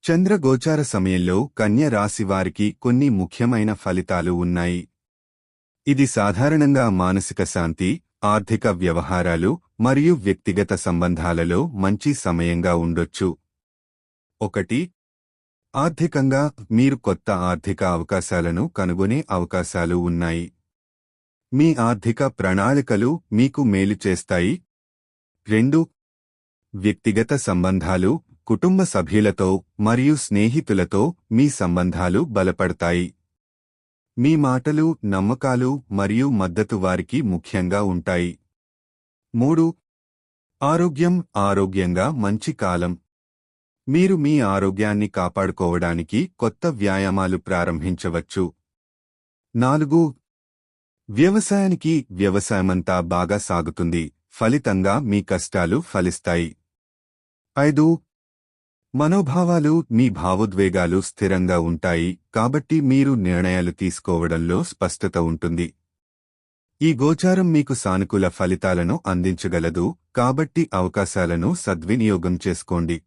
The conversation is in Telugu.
చంద్రగోచార సమయంలో కన్య రాశి వారికి కొన్ని ముఖ్యమైన ఫలితాలు ఉన్నాయి. ఇది సాధారణంగా మానసిక శాంతి, ఆర్థిక వ్యవహారాలు మరియు వ్యక్తిగత సంబంధాలలో మంచి సమయంగా ఉండొచ్చు. 1. ఆర్థికంగా మీరు కొత్త ఆర్థిక అవకాశాలను కనుగొనే అవకాశాలు ఉన్నాయి. మీ ఆర్థిక ప్రణాళికలు మీకు మేలు చేస్తాయి. 2. వ్యక్తిగత సంబంధాలు, కుటుంబ సభ్యులతో మరియు స్నేహితులతో మీ సంబంధాలు బలపడతాయి. మీ మాటలు, నమ్మకాలు మరియు మద్దతు వారికి ముఖ్యంగా ఉంటాయి. 3. ఆరోగ్యంగా మంచి కాలం. మీరు మీ ఆరోగ్యాన్ని కాపాడుకోవడానికి కొత్త వ్యాయామాలు ప్రారంభించవచ్చు. 4. వ్యవసాయమంతా బాగా సాగుతుంది, ఫలితంగా మీ కష్టాలు ఫలిస్తాయి. 5. మనోభావాలు, మీ భావోద్వేగాలు స్థిరంగా ఉంటాయి, కాబట్టి మీరు నిర్ణయాలు తీసుకోవడంలో స్పష్టత ఉంటుంది. ఈ గోచారం మీకు సానుకూల ఫలితాలను అందించగలదు, కాబట్టి అవకాశాలను సద్వినియోగం చేసుకోండి.